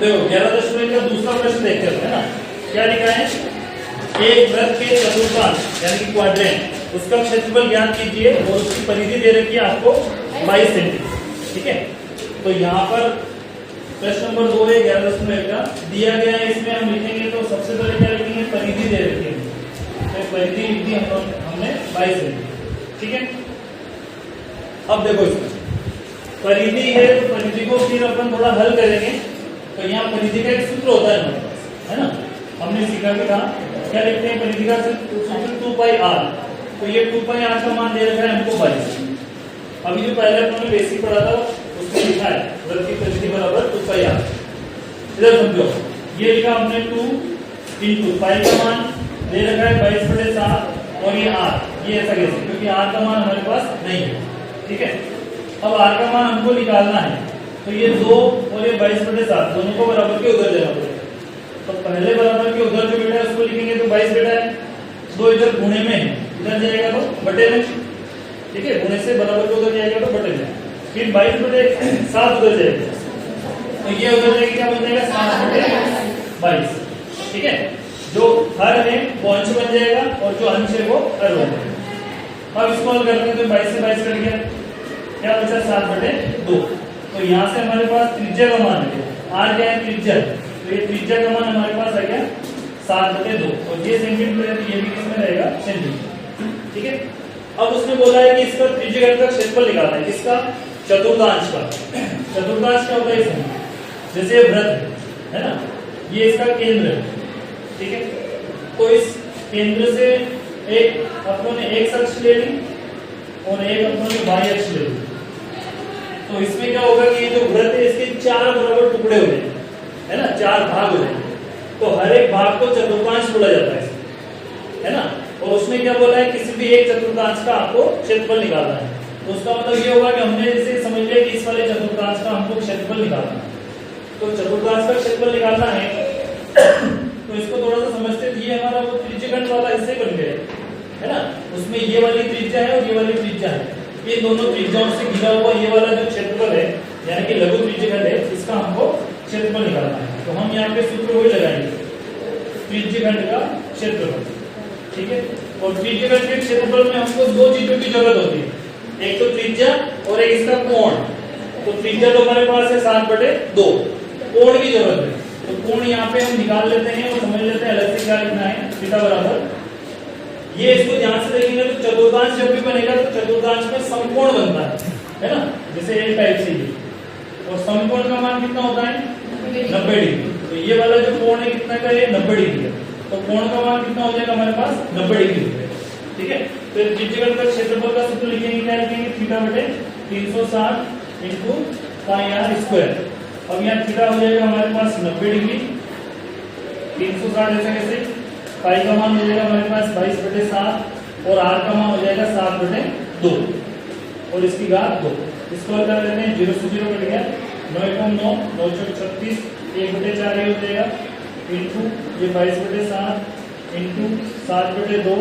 देखो 11.1 का दूसरा प्रश्न देखते हैं ना, क्या लिखा है, एक वृत्त के चतुर्थांश यानी कि क्वाड्रेंट उसका क्षेत्रफल ज्ञात कीजिए और उसकी परिधि दे रखी है आपको 22 सेंटीमीटर। ठीक है, तो यहाँ पर प्रश्न नंबर 2 है 11.1 का दिया गया है। इसमें हम लिखेंगे तो सबसे पहले क्या लिखेंगे, परिधि दे रखी है, तो परिधि लिख दी हमने 22 सेंटीमीटर। ठीक है, अब देखो इसमें परिधि है तो परिधि को फिर अपन थोड़ा हल करेंगे। तो यहाँ परिधि का एक सूत्र होता है हमारे पास, है ना, हमने सीखा भी था। क्या लिखते हैं परिधि का सूत्र 2πr। तो ये 2πr का मान दे रखा है हमको 22। अभी जो पहले अपने बेसिक पढ़ा था उसमें लिखा है वृत्त की परिधि बराबर 2πr। इधर समझो, ये लिखा हमने 2 × पाई का मान दे रखा है 22/7 और ये r, ये ऐसा कैसे, क्योंकि r का मान हमारे पास नहीं है। ठीक है, अब r का मान हमको निकालना है, तो ये 2 और ये 22/7 दोनों को बराबर के उधर लेना पड़ेगा। तो पहले बराबर के उधर जो बेटा है उसको लिखेंगे तो 22 बेटा है, 2 इधर गुणे में है, इधर जाएगा तो बटे में। ठीक है, गुणे से बराबर के उधर जाएगा तो बटे में, फिर 22/7 उधर जाएगा, तो ये उधर जाएगा, क्या बन जाएगा 7/22। ठीक है, जो हर है वो अंश बन जाएगा और जो अंश है वो हर बन जाएगा। अब इसको हल करते हैं तो 22 से 22 कट गया, क्या बचा 7/2। तो यहाँ से हमारे पास त्रिज्या का मान है, r क्या है त्रिज्या, तो ये त्रिज्या का मान हमारे पास आ गया 7/2 और ये सेंटीमीटर है, तो ये भी किसमें रहेगा सेंटीमीटर। ठीक है, अब उसने बोला है कि इसका त्रिज्यघन का क्षेत्रफल निकालना है, किसका, चतुर्थांश का। चतुर्थांश क्या होता है इसमें, जैसे वृत्त है ना, ये इसका केंद्र है। ठीक है, तो इस केंद्र से एक अपनों ने x अक्ष ले ली और एक अपनों ने y अक्ष ले ली। तो इसमें क्या होगा कि ये जो वृत्त है इसके 4 बराबर टुकड़े हो जाएंगे, है ना, 4 भाग हो जाएंगे। तो हर एक भाग को चतुर्थांश बोला जाता है, है ना। और उसने क्या बोला है, किसी भी एक चतुर्थांश का आपको क्षेत्रफल निकालना है। तो उसका मतलब ये होगा कि हमने जैसे समझ लिया कि इस वाले चतुर्थांश का हमको क्षेत्रफल निकालना है। तो चतुर्थांश का क्षेत्रफल निकालना है तो इसको थोड़ा सा समझते, ये हमारा वो त्रिज्यघन वाला हिस्से बन गया है ना, उसमें ये वाली त्रिज्या है और ये वाली त्रिज्या है, ये दोनों त्रिज्याओं से घिरा हुआ ये वाला जो क्षेत्रफल है यानी कि लघु त्रिज्यघन है, इसका हमको क्षेत्रफल निकालना है। तो हम यहाँ पे सूत्र वही लगाएंगे, त्रिज्यघन का क्षेत्रफल। ठीक है, और त्रिज्यघन के क्षेत्रफल में हमको 2 चीजों की जरूरत होती है, एक तो त्रिज्या और एक इसका कोण। तो त्रिज्या तो हमारे पास है 7/2, कोण की जरूरत है, तो कोण यहाँ पे हम निकाल लेते हैं और समझ लेते हैं अलग से क्या लिखना है, थीटा बराबर, ये इसको ध्यान से देखेंगे तो चतुर्थांश जब भी बनेगा तो चतुर्थांश में समकोण बनता है ना, जैसे एक टाइप से ये, और समकोण का मान कितना होता है 90 डिग्री। तो ये वाला जो कोण है कितना का है 90 डिग्री है, तो कोण का मान कितना हो जाएगा हमारे पास 90 डिग्री। ठीक है, तो त्रिज्यघन का क्षेत्रफल का सूत्र लिखेंगे, क्या लिखेंगे, θ/360 × πr²। अब यहाँ थीटा हो जाएगा हमारे पास 90 डिग्री, 360 ऐसे कैसे, पाई का मान हो जाएगा हमारे पास 22/7 और r का मान हो जाएगा 7/2 और इसकी घात 2। इसको हल कर लेते हैं, 0 से 0 कट गया, 9 9 36 1/4 हो जाएगा, इंटू ये 22/7 इंटू 7/2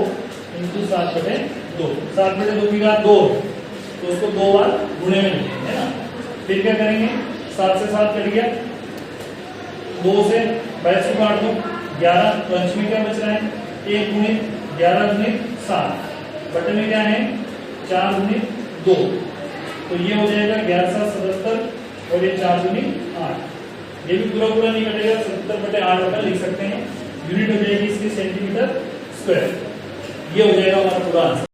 इंटू 7/2, 7/2 की घात 2, तो उसको 2 बार गुणे में लिखेंगे, है ना। फिर क्या करेंगे, 7 से 7 कट गया, 2 से 22 को काट दो, 11, तो अंश में क्या बच रहा है 1 × 11 × 7, बटे में क्या है 4 × 2, तो ये हो जाएगा 11/77 और ये 4 × 8, ये भी पूरा पूरा नहीं कटेगा, 70/8 लिख सकते हैं। यूनिट हो जाएगी इसकी सेंटीमीटर स्क्वायर, ये हो जाएगा हमारा पूरा आंसर।